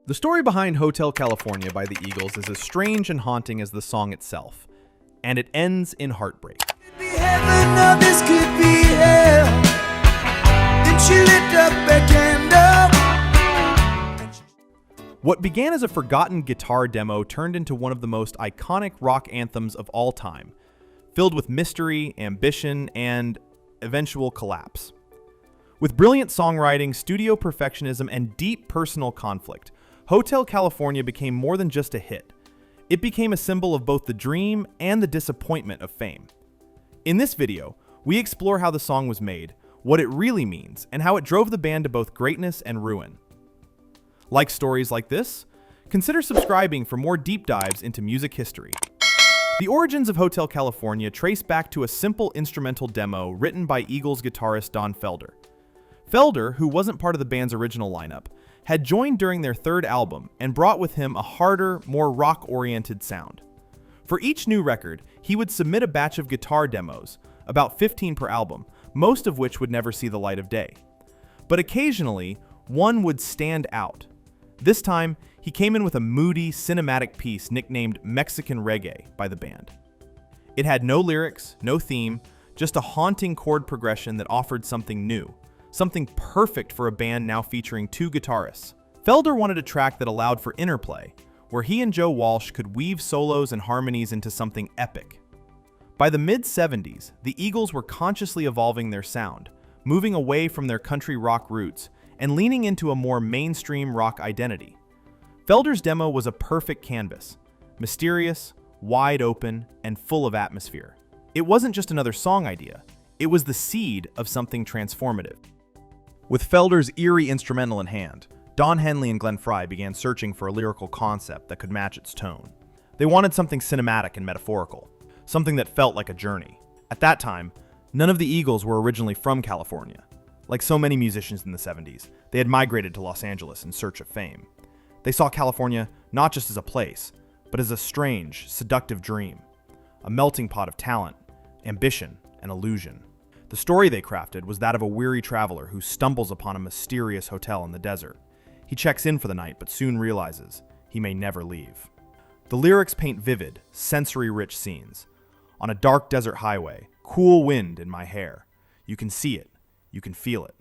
The story behind Hotel California by the Eagles is as strange and haunting as the song itself, and it ends in heartbreak. Could be heaven or this could be hell. Then she lit up a candle. What began as a forgotten guitar demo turned into one of the most iconic rock anthems of all time, filled with mystery, ambition, and eventual collapse. With brilliant songwriting, studio perfectionism, and deep personal conflict, Hotel California became more than just a hit. It became a symbol of both the dream and the disappointment of fame. In this video, we explore how the song was made, what it really means, and how it drove the band to both greatness and ruin. Like stories like this? Consider subscribing for more deep dives into music history. The origins of Hotel California trace back to a simple instrumental demo written by Eagles guitarist Don Felder. Felder, who wasn't part of the band's original lineup, had joined during their third album and brought with him a harder, more rock-oriented sound. For each new record, he would submit a batch of guitar demos, about 15 per album, most of which would never see the light of day. But occasionally, one would stand out. This time, he came in with a moody, cinematic piece nicknamed Mexican Reggae by the band. It had no lyrics, no theme, just a haunting chord progression that offered something new. Something perfect for a band now featuring two guitarists. Felder wanted a track that allowed for interplay, where he and Joe Walsh could weave solos and harmonies into something epic. By the mid-70s, the Eagles were consciously evolving their sound, moving away from their country rock roots and leaning into a more mainstream rock identity. Felder's demo was a perfect canvas, mysterious, wide open, and full of atmosphere. It wasn't just another song idea, it was the seed of something transformative. With Felder's eerie instrumental in hand, Don Henley and Glenn Frey began searching for a lyrical concept that could match its tone. They wanted something cinematic and metaphorical, something that felt like a journey. At that time, none of the Eagles were originally from California. Like so many musicians in the 70s, they had migrated to Los Angeles in search of fame. They saw California not just as a place, but as a strange, seductive dream, a melting pot of talent, ambition, and illusion. The story they crafted was that of a weary traveler who stumbles upon a mysterious hotel in the desert. He checks in for the night, but soon realizes he may never leave. The lyrics paint vivid, sensory-rich scenes. On a dark desert highway, cool wind in my hair. You can see it. You can feel it.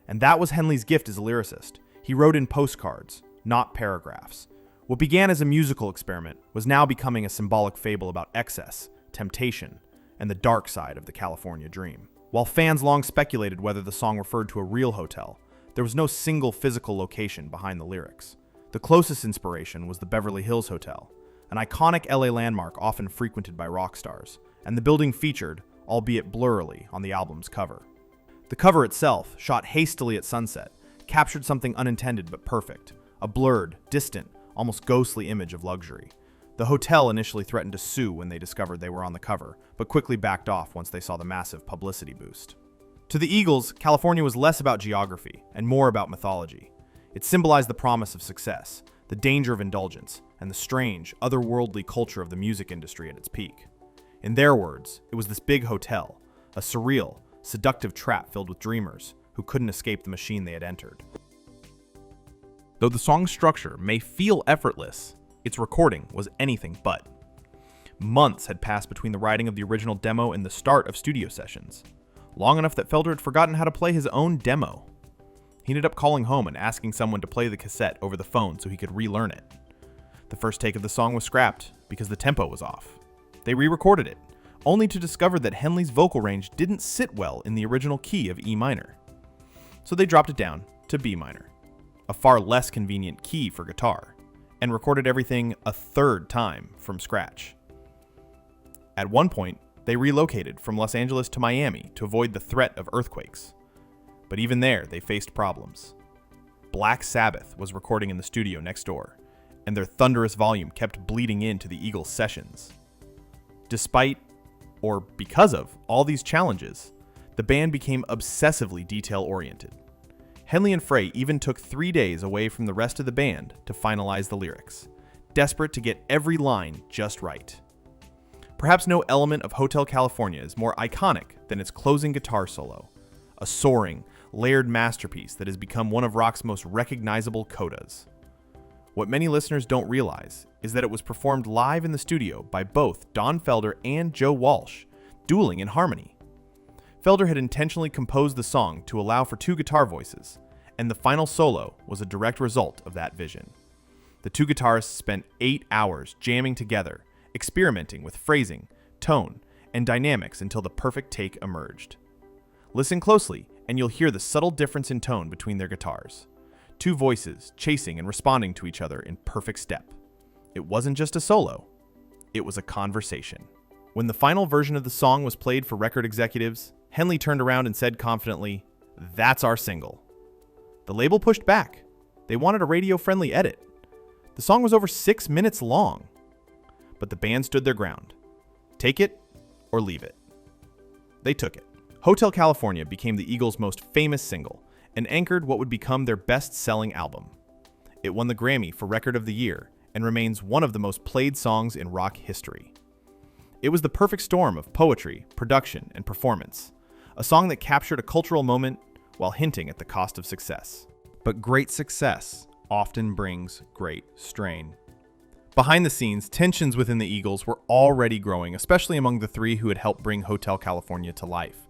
And that was Henley's gift as a lyricist. He wrote in postcards, not paragraphs. What began as a musical experiment was now becoming a symbolic fable about excess, temptation, and the dark side of the California dream. While fans long speculated whether the song referred to a real hotel, there was no single physical location behind the lyrics. The closest inspiration was the Beverly Hills Hotel, an iconic LA landmark often frequented by rock stars, and the building featured, albeit blurrily, on the album's cover. The cover itself, shot hastily at sunset, captured something unintended but perfect, a blurred, distant, almost ghostly image of luxury. The hotel initially threatened to sue when they discovered they were on the cover, but quickly backed off once they saw the massive publicity boost. To the Eagles, California was less about geography and more about mythology. It symbolized the promise of success, the danger of indulgence, and the strange, otherworldly culture of the music industry at its peak. In their words, it was this big hotel, a surreal, seductive trap filled with dreamers who couldn't escape the machine they had entered. Though the song's structure may feel effortless, its recording was anything but. Months had passed between the writing of the original demo and the start of studio sessions, long enough that Felder had forgotten how to play his own demo. He ended up calling home and asking someone to play the cassette over the phone so he could relearn it. The first take of the song was scrapped because the tempo was off. They re-recorded it, only to discover that Henley's vocal range didn't sit well in the original key of E minor. So they dropped it down to B minor, a far less convenient key for guitar, and recorded everything a third time from scratch. At one point, they relocated from Los Angeles to Miami to avoid the threat of earthquakes. But even there, they faced problems. Black Sabbath was recording in the studio next door, and their thunderous volume kept bleeding into the Eagles' sessions. Despite, or because of, all these challenges, the band became obsessively detail-oriented. Henley and Frey even took 3 days away from the rest of the band to finalize the lyrics, desperate to get every line just right. Perhaps no element of Hotel California is more iconic than its closing guitar solo, a soaring, layered masterpiece that has become one of rock's most recognizable codas. What many listeners don't realize is that it was performed live in the studio by both Don Felder and Joe Walsh, dueling in harmony. Felder had intentionally composed the song to allow for two guitar voices, and the final solo was a direct result of that vision. The two guitarists spent 8 hours jamming together, experimenting with phrasing, tone, and dynamics until the perfect take emerged. Listen closely, and you'll hear the subtle difference in tone between their guitars. Two voices chasing and responding to each other in perfect step. It wasn't just a solo, it was a conversation. When the final version of the song was played for record executives, Henley turned around and said confidently, "That's our single." The label pushed back. They wanted a radio-friendly edit. The song was over 6 minutes long. But the band stood their ground. Take it or leave it. They took it. Hotel California became the Eagles' most famous single and anchored what would become their best-selling album. It won the Grammy for Record of the Year and remains one of the most played songs in rock history. It was the perfect storm of poetry, production, and performance, a song that captured a cultural moment while hinting at the cost of success. But great success often brings great strain. Behind the scenes, tensions within the Eagles were already growing, especially among the three who had helped bring Hotel California to life: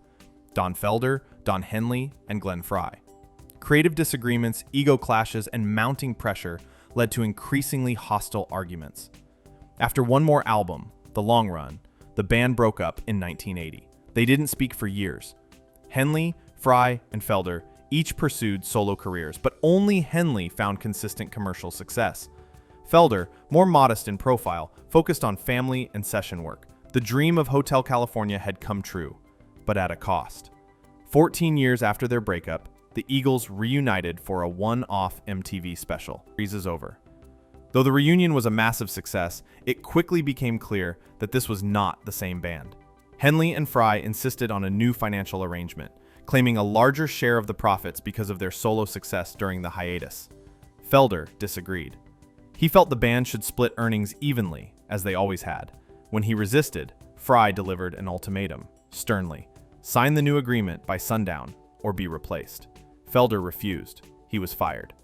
Don Felder, Don Henley, and Glenn Frey. Creative disagreements, ego clashes, and mounting pressure led to increasingly hostile arguments. After one more album, The Long Run, the band broke up in 1980. They didn't speak for years. Henley, Frey, and Felder each pursued solo careers, but only Henley found consistent commercial success. Felder, more modest in profile, focused on family and session work. The dream of Hotel California had come true, but at a cost. 14 years after their breakup, the Eagles reunited for a one-off MTV special. Freeze is over. Though the reunion was a massive success, it quickly became clear that this was not the same band. Henley and Frey insisted on a new financial arrangement, claiming a larger share of the profits because of their solo success during the hiatus. Felder disagreed. He felt the band should split earnings evenly, as they always had. When he resisted, Frey delivered an ultimatum, sternly: sign the new agreement by sundown or be replaced. Felder refused. He was fired.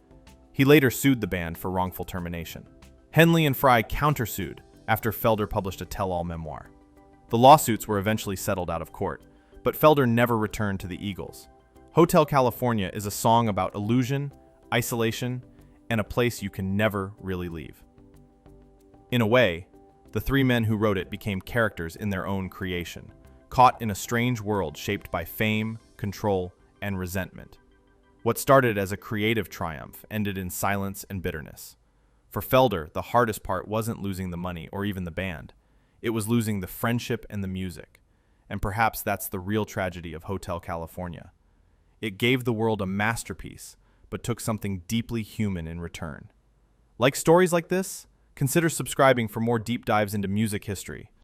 He later sued the band for wrongful termination. Henley and Frey countersued after Felder published a tell-all memoir. The lawsuits were eventually settled out of court, but Felder never returned to the Eagles. Hotel California is a song about illusion, isolation, and a place you can never really leave. In a way, the three men who wrote it became characters in their own creation, caught in a strange world shaped by fame, control, and resentment. What started as a creative triumph ended in silence and bitterness. For Felder, the hardest part wasn't losing the money or even the band. It was losing the friendship and the music. And perhaps that's the real tragedy of Hotel California. It gave the world a masterpiece, but took something deeply human in return. Like stories like this, consider subscribing for more deep dives into music history.